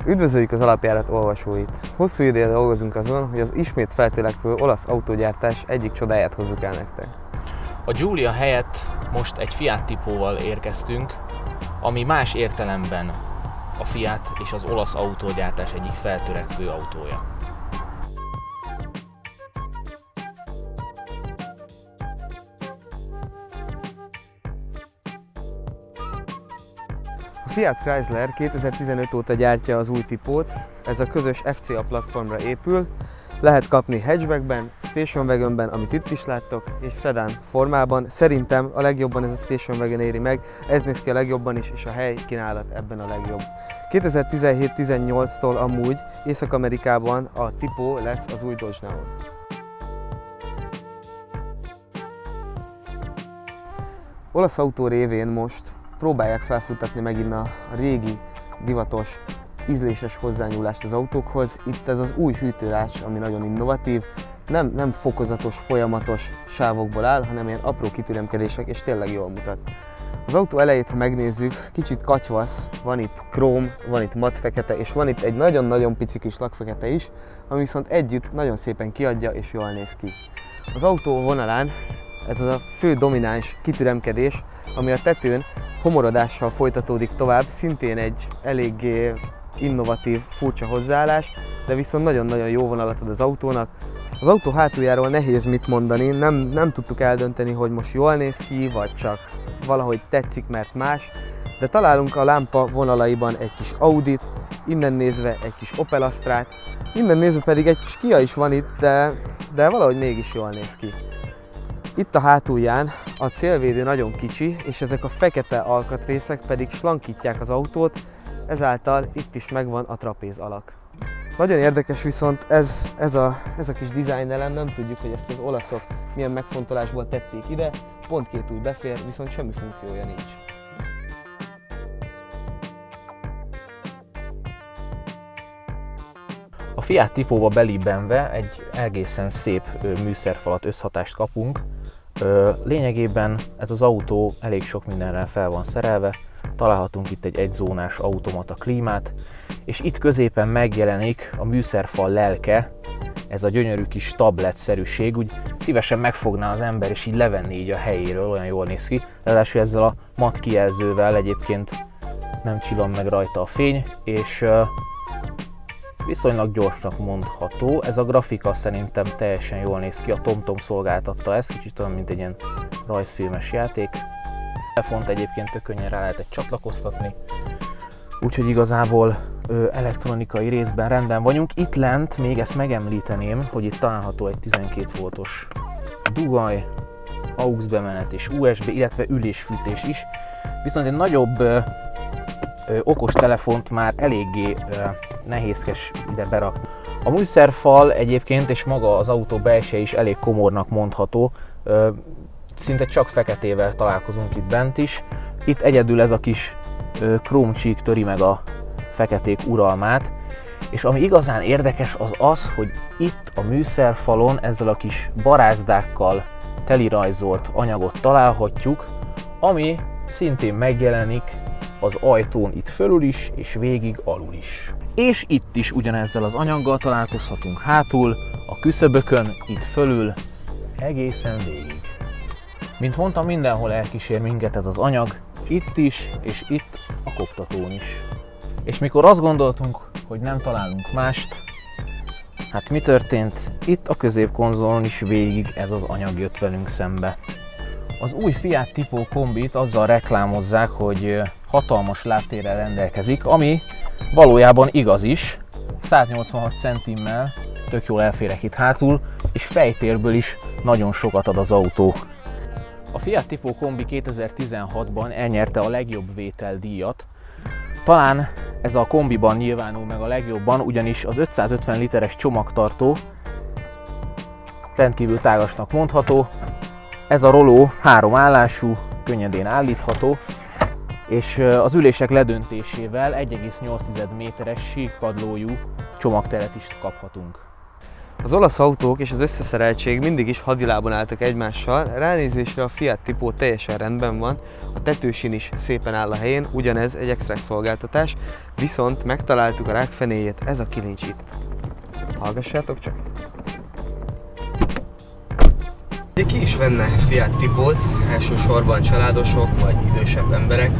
Üdvözöljük az alapjárat olvasóit! Hosszú ideje dolgozunk azon, hogy az ismét feltörekvő olasz autógyártás egyik csodáját hozzuk el nektek. A Giulia helyett most egy Fiat Tipóval érkeztünk, ami más értelemben a Fiat és az olasz autógyártás egyik feltörekvő autója. A Fiat Chrysler 2015 óta gyártja az új Tipót, ez a közös FCA platformra épül, lehet kapni hatchbackben, station wagonben, amit itt is láttok, és sedan formában. Szerintem a legjobban ez a station wagon éri meg, ez néz ki a legjobban is, és a hely kínálat ebben a legjobb. 2017-18-tól amúgy Észak-Amerikában a Tipo lesz az új Dodge Neon. Olasz autó révén most próbálják felfuttatni megint a régi, divatos, ízléses hozzányúlást az autókhoz. Itt ez az új hűtőrács, ami nagyon innovatív, nem fokozatos, folyamatos sávokból áll, hanem ilyen apró kitüremkedések, és tényleg jól mutat. Az autó elejét, ha megnézzük, kicsit katyvasz, van itt króm, van itt matt fekete, és van itt egy nagyon-nagyon pici kis lakfekete is, ami viszont együtt nagyon szépen kiadja és jól néz ki. Az autó vonalán ez a fő domináns kitüremkedés, ami a tetőn homorodással folytatódik tovább, szintén egy eléggé innovatív, furcsa hozzáállás, de viszont nagyon-nagyon jó vonalat ad az autónak. Az autó hátuljáról nehéz mit mondani, nem tudtuk eldönteni, hogy most jól néz ki, vagy csak valahogy tetszik, mert más, de találunk a lámpa vonalaiban egy kis Audit, innen nézve egy kis Opel Astrát, innen nézve pedig egy kis Kia is van itt, de valahogy mégis jól néz ki. Itt a hátulján a szélvédő nagyon kicsi, és ezek a fekete alkatrészek pedig slankítják az autót, ezáltal itt is megvan a trapéz alak. Nagyon érdekes viszont ez a kis design elem, nem tudjuk, hogy ezt az olaszok milyen megfontolásból tették ide, pont két új befér, viszont semmi funkciója nincs. A Fiat Tipóba belibbenve egy egészen szép műszerfalat, összhatást kapunk. Lényegében ez az autó elég sok mindenrel fel van szerelve, találhatunk itt egy egyzónás automata klímát, és itt középen megjelenik a műszerfal lelke, ez a gyönyörű kis tabletszerűség, úgy szívesen megfogná az ember, és így levenni így a helyéről, olyan jól néz ki. Ráadásul ezzel a matt kijelzővel egyébként nem csillan meg rajta a fény, és viszonylag gyorsnak mondható. Ez a grafika szerintem teljesen jól néz ki, a TomTom szolgáltatta ezt, kicsit olyan, mint egy ilyen rajzfilmes játék. A telefont egyébként tök könnyen rá lehet csatlakoztatni, úgyhogy igazából elektronikai részben rendben vagyunk. Itt lent még ezt megemlíteném, hogy itt található egy 12 voltos dugaj, AUX bemenet és USB, illetve ülésfűtés is. Viszont egy nagyobb okos telefont már eléggé nehézkes ide berakni. A műszerfal egyébként és maga az autó belseje is elég komornak mondható, szinte csak feketével találkozunk itt bent is. Itt egyedül ez a kis krómcsík töri meg a feketék uralmát, és ami igazán érdekes az az, hogy itt a műszerfalon ezzel a kis barázdákkal telirajzolt anyagot találhatjuk, ami szintén megjelenik az ajtón itt fölül is, és végig alul is. És itt is ugyanezzel az anyaggal találkozhatunk hátul, a küszöbökön, itt fölül, egészen végig. Mint mondtam, mindenhol elkísér minket ez az anyag, itt is, és itt a koptatón is. És mikor azt gondoltunk, hogy nem találunk mást, hát mi történt? Itt a középkonzolon is végig ez az anyag jött velünk szembe. Az új Fiat Tipo kombit azzal reklámozzák, hogy hatalmas lábtérrel rendelkezik, ami valójában igaz is. 186 centimmel tök jól elférek itt hátul, és fejtérből is nagyon sokat ad az autó. A Fiat Tipo kombi 2016-ban elnyerte a legjobb vételdíjat. Talán ez a kombiban nyilvánul meg a legjobban, ugyanis az 550 literes csomagtartó rendkívül tágasnak mondható. Ez a roló 3 állású, könnyedén állítható, és az ülések ledöntésével 1,8 méteres síkpadlójú csomagteret is kaphatunk. Az olasz autók és az összeszereltség mindig is hadilábon álltak egymással, ránézésre a Fiat Tipo teljesen rendben van, a tetősin is szépen áll a helyén, ugyanez egy extra szolgáltatás, viszont megtaláltuk a rákfenéjét, ez a kilincs itt. Hallgassátok csak! Ki is venne Fiat Tipót, elsősorban családosok vagy idősebb emberek.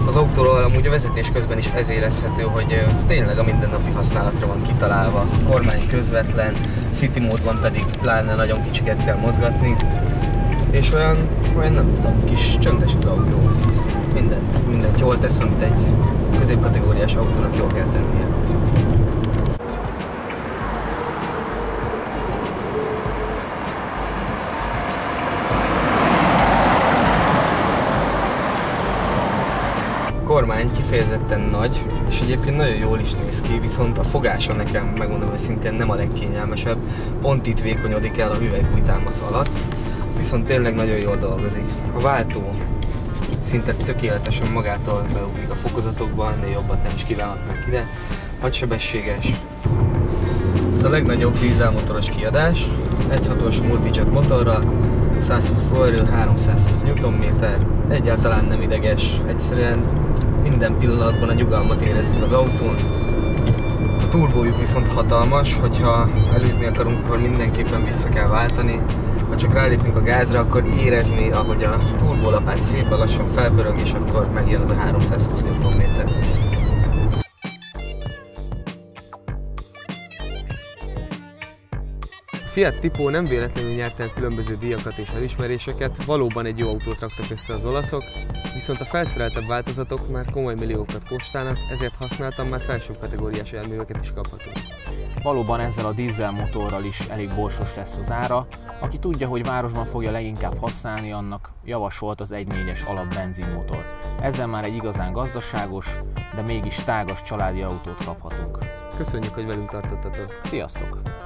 Az autóról amúgy a vezetés közben is ez érezhető, hogy tényleg a mindennapi használatra van kitalálva. A kormány közvetlen, City módban pedig pláne nagyon kicsiket kell mozgatni. És olyan nem tudom, kis csöndes az autó. Mindent jól tesz, amit egy középkategóriás autónak jól kell tennie. A kormány kifejezetten nagy, és egyébként nagyon jól is néz ki, viszont a fogása nekem, megmondom őszintén, nem a legkényelmesebb. Pont itt vékonyodik el a hüvelykújtámasz alatt, viszont tényleg nagyon jól dolgozik. A váltó szinte tökéletesen magától beugrik a fokozatokban, ennél jobbat nem is kívánhatnak ide. 6 sebességes. Ez a legnagyobb dízelmotoros kiadás, 1.6-os multijet motorral, 120 lóerő, 320 Nm, egyáltalán nem ideges, egyszerűen minden pillanatban a nyugalmat érezzük az autón. A turbójuk viszont hatalmas, hogyha előzni akarunk, akkor mindenképpen vissza kell váltani. Ha csak rálépünk a gázra, akkor érezni, ahogy a turbólapát szépen lassan felpörög, és akkor megjön az a 320 Nm. A Fiat Tipo nem véletlenül nyert el különböző díjakat és elismeréseket, valóban egy jó autót raktak össze az olaszok, viszont a felszereltebb változatok már komoly milliókat kóstálnak, ezért használtam, már felsőbb kategóriás járműveket is kaphatunk. Valóban ezzel a dízelmotorral is elég borsos lesz az ára. Aki tudja, hogy városban fogja leginkább használni, annak javasolt az 1.4-es alap benzinmotor. Ezzel már egy igazán gazdaságos, de mégis tágas családi autót kaphatunk. Köszönjük, hogy velünk tartottatok! Sziasztok!